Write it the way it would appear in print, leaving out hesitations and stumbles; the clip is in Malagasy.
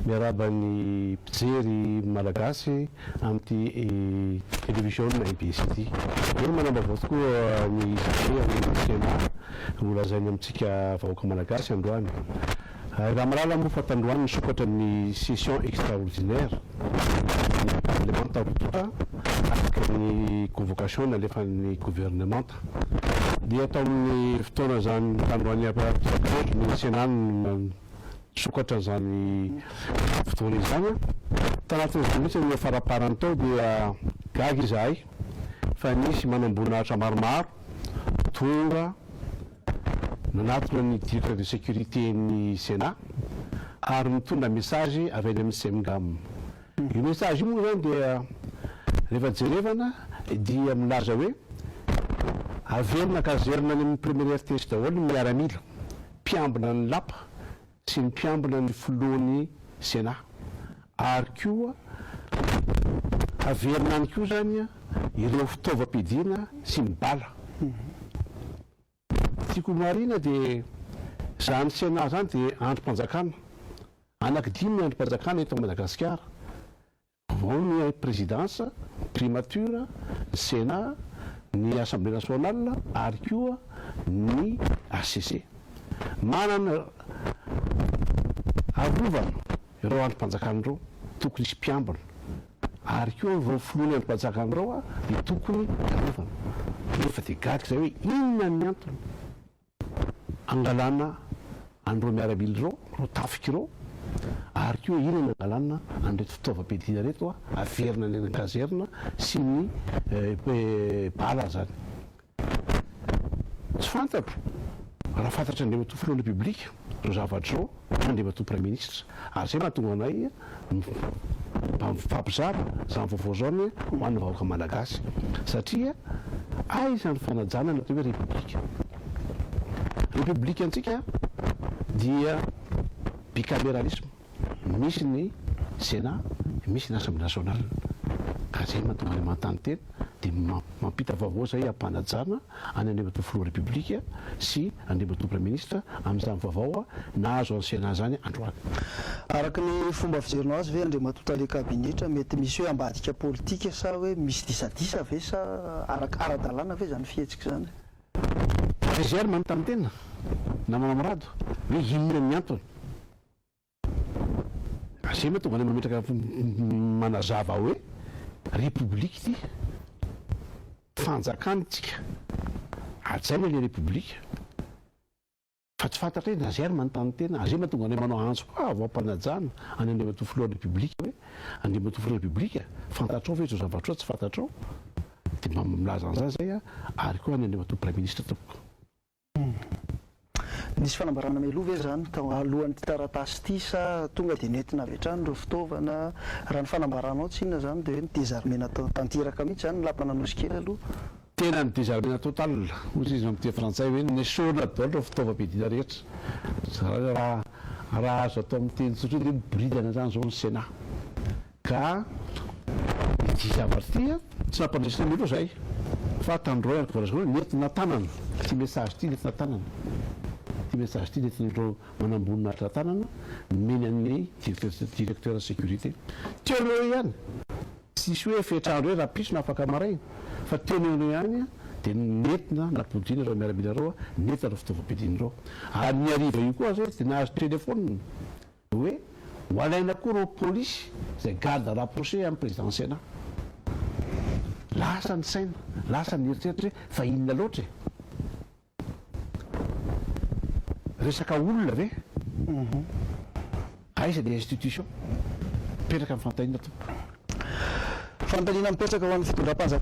miaraban'ny mpijery malagasy amin'ny télévision MBS ity. Eny manambavao tokoa ny amin'ny Sénat holazainy amintsika vahoaka malagasy androany. Raha malala moa fa tandroany nisokatra ny session extraordinaire parlementaire afaka ny convocation nalefan'ny gouvernement dia tao amin'ny fotoana zany tandroany ny Sénat sokatra zany fotoana izany tanatin'izany mihitsy ny faraparany tao dia gaga izahay fa nisy manam-boninahitra maromaro tonga nanatona ny directeur de sécurité ny Sénat ary mitondra message avy any amin'ny semgam. Io message io moa zany dia rehefa jerevana dia milaza hoe averina kazerina any amin'ny premier RTS daholo ny Miaramila mpiambina ny lapa sy ny mpiambina ny Filohan'ny Sénat ary koa averina any koa zany ireo fitaovam-pidiana sy ny bala. Tiako marina dia zany Sénat zany dia androm-panjakana anankidimy androm-panjakana eto Madagasikara. Ao ny présidence, primature, ny Sénat, ny Assemblée nationale ary koa ny ACC. Manana arovana ireo androm-panjakana ireo tokony hisy mpiambina ary koa vao filohan'ny androm-panjakana ireo dia tokony arovana. Nefa dia gaga zay hoe inona ny antony angalana andreo Miaramila ireo ro tafika ireo ary koa inona angalana an'ireto fitaovam-pidiana reto averina ny kazerina sy ny bala zany. Tsy fantatro raha fantatra andeha mato filohan'ny republika ro zavatra reo andeha mato premier ministre ary zay mahatonga anay fampizara zany vaovao zany ho an'ny vahoaka malagasy satria aizany fanajana natao hoe republika. Republika antsika dia bicaméralisme, misy ny Sénat, misy ny Assemblée nationale. Ka zay mahatonga ny mantany tena dia mampita vaovao zay ampanajana any andeha mato filoha republika sy andeha mato premier ministre amin'izany vaovao nahazo any Sénat zany androany. Araka ny fomba fijerinao azy ve andeha mato Talen'ny kabinetra mety misy hoe ambadika politika sa hoe misy disadisa ve sa ara-dalàna ve zany fihetsika zany? Zay manontany tena na manamorado hoe inona ny antony. Zay mahatonga ny mametraka manazava hoe republika ity fanjakana tsika ajaina le republika fa tsy fantatra hoe na zay manontany tena zay mahatonga ny manao antso koa avao ampanajana any andeha mato filohan'ny republika hoe andeha mato filohan'ny republika fantatrao ve zao zavatra tsy fantatrao dia milaza an'izany zay ary koa any andeha mato premier ministre tompoko. Nisy fanambarana meloha ve zany tao alohan'ny taratasy ity sa tonga dia nentina avy hatrany ireo fitaovana raha ny fanambaranao tsy inona zany dia hoe ny désarmena tanteraka mihitsy zany lampananozy kely aloha? Tena ny désarmena total ozy izy amin'ny frantsay hoe nesaorina daholo ireo fitaovam-pidiana rehetra raha azo atao amin'ny teny tsotra dia miboridana zany zao ny Sénat ka ity zavatra ity tsy nampandresina meloha zay fa tandroy any nentina tanana ty message ity nentina tanana. Ty message ity nentin'ireo manam-boninahitra tanana meny amin'ny directeur de sécurité. Teoneo ihany tsisy hoe fetrandro hoe raha pisona afaka maraina fa teoneo ihany dia nentina napodina ireo Miaramila ireo nentina ireo fitaovam-pidiana ireo. Ary ny ariva io koa zay dia nahazo téléphone hoe ho alaina koa ireo polisy izay garde rapproché amin'ny président Sénat. Lasa ny saina lasa ny eritreritra hoe fa inona loatra resaka olona ve? Aiza dia institution mipetraka amin'ny fantaniana tompo. Fantaniana mipetraka ho an'ny fitondram-panjakana.